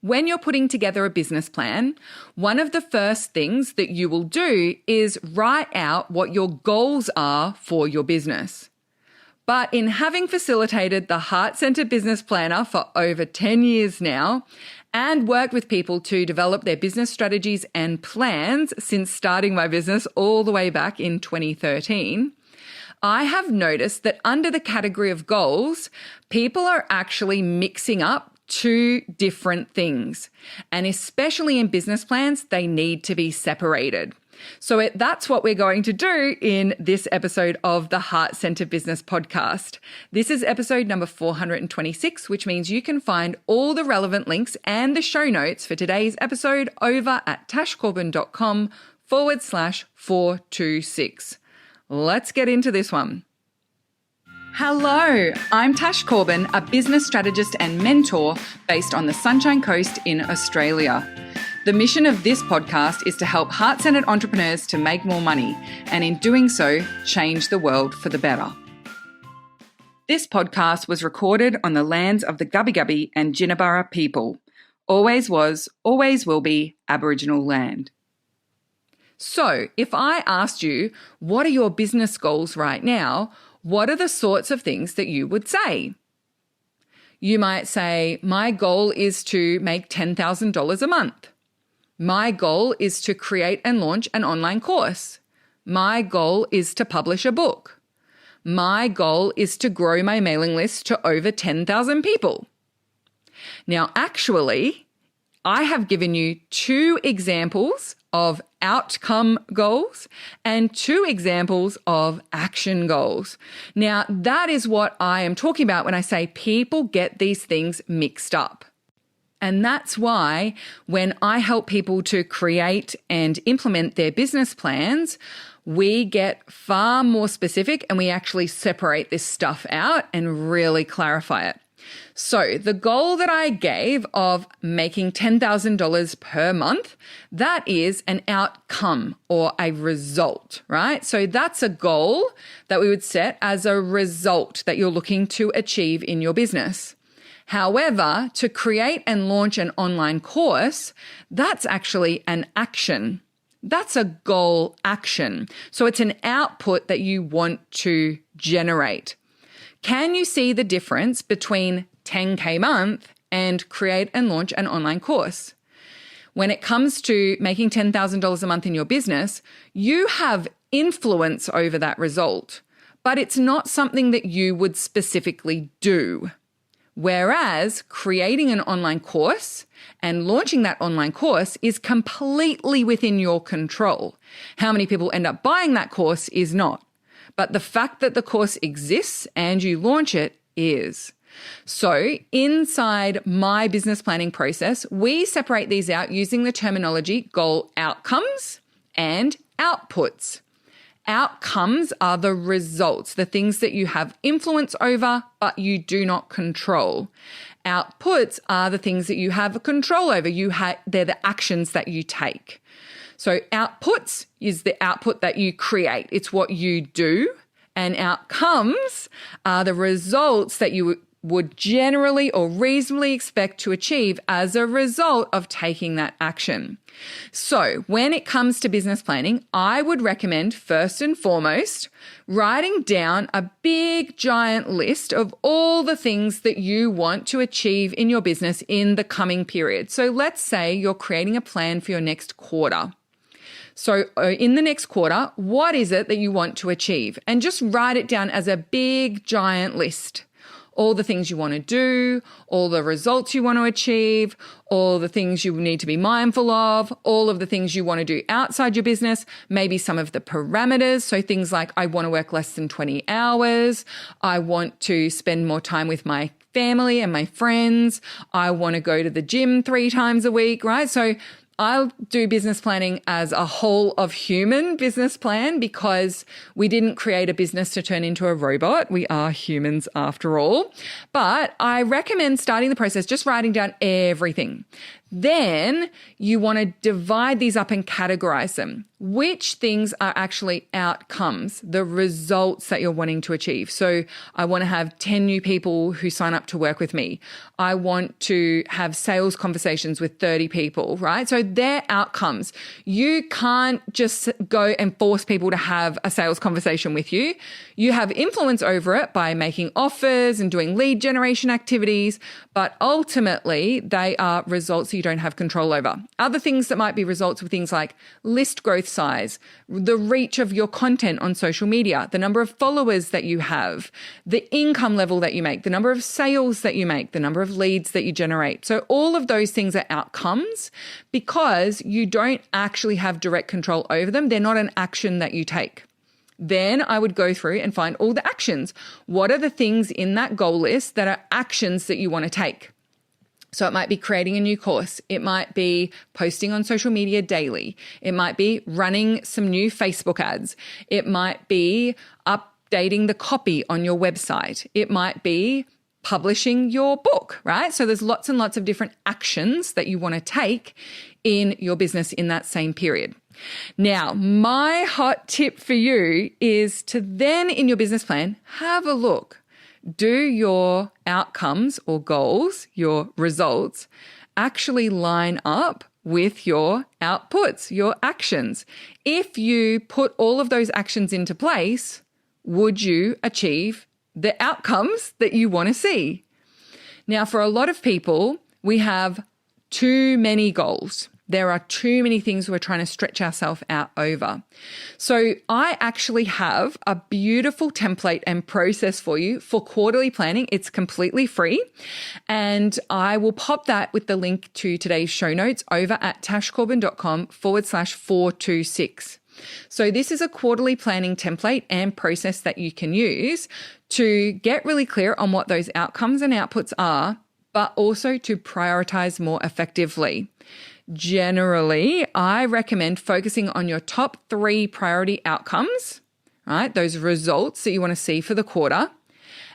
When you're putting together a business plan, one of the first things that you will do is write out what your goals are for your business. But in having facilitated the Heart-Centered Business Planner for over 10 years now and worked with people to develop their business strategies and plans since starting my business all the way back in 2013, I have noticed that under the category of goals, people are actually mixing up two different things. And especially in business plans, they need to be separated. So that's what we're going to do in this episode of the Heart-Centered Business Podcast. This is episode number 426, which means you can find all the relevant links and the show notes for today's episode over at tashcorbin.com/426. Let's get into this one. Hello, I'm Tash Corbin, a business strategist and mentor based on the Sunshine Coast in Australia. The mission of this podcast is to help heart-centered entrepreneurs to make more money and in doing so, change the world for the better. This podcast was recorded on the lands of the Gubbi Gubbi and Jinnaburra people. Always was, always will be Aboriginal land. So if I asked you, what are your business goals right now? What are the sorts of things that you would say? You might say, my goal is to make $10,000 a month. My goal is to create and launch an online course. My goal is to publish a book. My goal is to grow my mailing list to over 10,000 people. Now, actually, I have given you 2 examples of outcome goals and 2 examples of action goals. Now, that is what I am talking about when I say people get these things mixed up. And that's why when I help people to create and implement their business plans, we get far more specific and we actually separate this stuff out and really clarify it. So the goal that I gave of making $10,000 per month, that is an outcome or a result, right? So that's a goal that we would set as a result that you're looking to achieve in your business. However, to create and launch an online course, that's actually an action. That's a goal action. So it's an output that you want to generate. Can you see the difference between 10K a month and create and launch an online course? When it comes to making $10,000 a month in your business, you have influence over that result, but it's not something that you would specifically do. Whereas creating an online course and launching that online course is completely within your control. How many people end up buying that course is not. But the fact that the course exists and you launch it is. So inside my business planning process, we separate these out using the terminology goal outcomes and outputs. Outcomes are the results, the things that you have influence over, but you do not control. Outputs are the things that you have control over. They're the actions that you take. So outputs is the output that you create. It's what you do. And outcomes are the results that you would generally or reasonably expect to achieve as a result of taking that action. So when it comes to business planning, I would recommend first and foremost writing down a big giant list of all the things that you want to achieve in your business in the coming period. So let's say you're creating a plan for your next quarter. So in the next quarter, what is it that you want to achieve? And just write it down as a big giant list. All the things you want to do, all the results you want to achieve, all the things you need to be mindful of, all of the things you want to do outside your business, maybe some of the parameters. So things like I want to work less than 20 hours. I want to spend more time with my family and my friends. I want to go to the gym 3 times a week, right? So I'll do business planning as a whole of human business plan because we didn't create a business to turn into a robot. We are humans after all. But I recommend starting the process just writing down everything. Then you want to divide these up and categorize them. Which things are actually outcomes, the results that you're wanting to achieve? So I want to have 10 new people who sign up to work with me. I want to have sales conversations with 30 people, right? So they're outcomes. You can't just go and force people to have a sales conversation with you. You have influence over it by making offers and doing lead generation activities, but ultimately they are results you don't have control over. Other things that might be results of things like list growth size, the reach of your content on social media, the number of followers that you have, the income level that you make, the number of sales that you make, the number of leads that you generate. So all of those things are outcomes because you don't actually have direct control over them. They're not an action that you take. Then I would go through and find all the actions. What are the things in that goal list that are actions that you want to take? So it might be creating a new course. It might be posting on social media daily. It might be running some new Facebook ads. It might be updating the copy on your website. It might be publishing your book, right? So there's lots and lots of different actions that you want to take in your business in that same period. Now, my hot tip for you is to then in your business plan, have a look. Do your outcomes or goals, your results, actually line up with your outputs, your actions? If you put all of those actions into place, would you achieve the outcomes that you want to see? Now, for a lot of people, we have too many goals. There are too many things we're trying to stretch ourselves out over. So I actually have a beautiful template and process for you for quarterly planning. It's completely free. And I will pop that with the link to today's show notes over at tashcorbin.com/426. So this is a quarterly planning template and process that you can use to get really clear on what those outcomes and outputs are, but also to prioritize more effectively. Generally, I recommend focusing on your top 3 priority outcomes, right? Those results that you want to see for the quarter.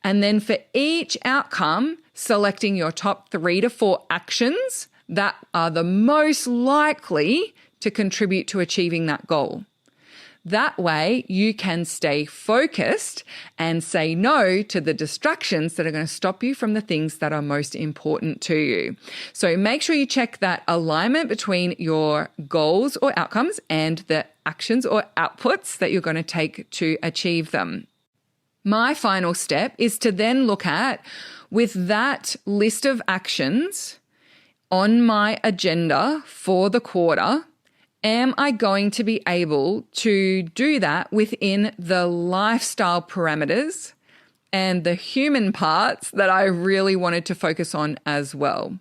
And then for each outcome, selecting your top 3 to 4 actions that are the most likely to contribute to achieving that goal. That way you can stay focused and say no to the distractions that are going to stop you from the things that are most important to you. So make sure you check that alignment between your goals or outcomes and the actions or outputs that you're going to take to achieve them. My final step is to then look at, with that list of actions on my agenda for the quarter, am I going to be able to do that within the lifestyle parameters and the human parts that I really wanted to focus on as well?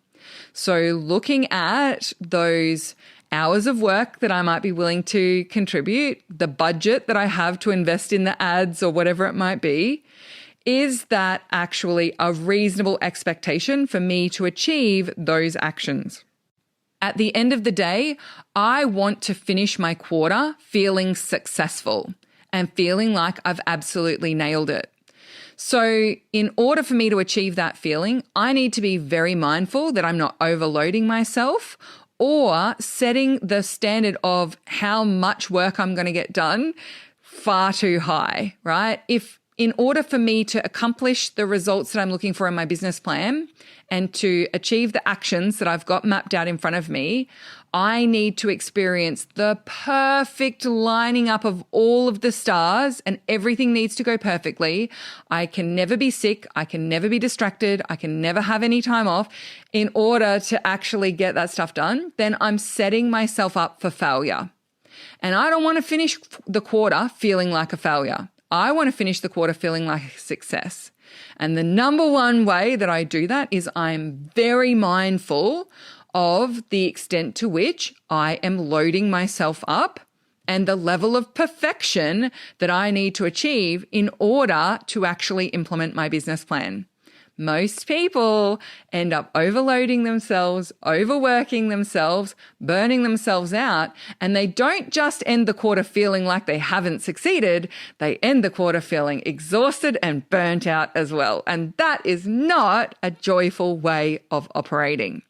So looking at those hours of work that I might be willing to contribute, the budget that I have to invest in the ads or whatever it might be, is that actually a reasonable expectation for me to achieve those actions? At the end of the day, I want to finish my quarter feeling successful and feeling like I've absolutely nailed it. So in order for me to achieve that feeling, I need to be very mindful that I'm not overloading myself or setting the standard of how much work I'm going to get done far too high, right? If in order for me to accomplish the results that I'm looking for in my business plan and to achieve the actions that I've got mapped out in front of me, I need to experience the perfect lining up of all of the stars and everything needs to go perfectly. I can never be sick. I can never be distracted. I can never have any time off in order to actually get that stuff done. Then I'm setting myself up for failure. And I don't want to finish the quarter feeling like a failure. I want to finish the quarter feeling like a success. And the number one way that I do that is I'm very mindful of the extent to which I am loading myself up and the level of perfection that I need to achieve in order to actually implement my business plan. Most people end up overloading themselves, overworking themselves, burning themselves out, and they don't just end the quarter feeling like they haven't succeeded, they end the quarter feeling exhausted and burnt out as well. And that is not a joyful way of operating.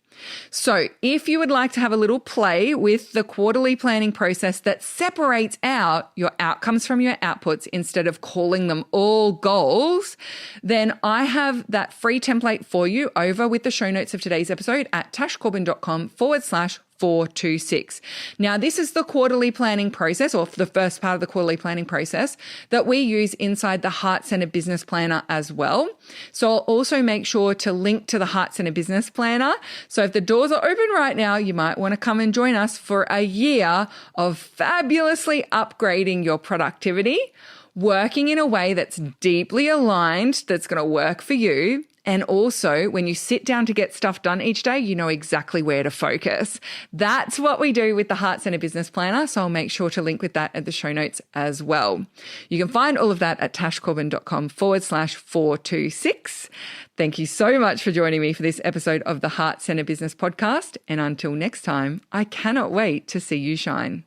So if you would like to have a little play with the quarterly planning process that separates out your outcomes from your outputs instead of calling them all goals, then I have that free template for you over with the show notes of today's episode at tashcorbin.com/426. Now, this is the quarterly planning process, or the first part of the quarterly planning process that we use inside the Heart Centered Business Planner as well. So I'll also make sure to link to the Heart Centered Business Planner. So if the doors are open right now, you might want to come and join us for a year of fabulously upgrading your productivity, working in a way that's deeply aligned, that's going to work for you. And also, when you sit down to get stuff done each day, you know exactly where to focus. That's what we do with the Heart Centered Business Planner. So I'll make sure to link with that at the show notes as well. You can find all of that at tashcorbin.com/426. Thank you so much for joining me for this episode of the Heart Centered Business Podcast. And until next time, I cannot wait to see you shine.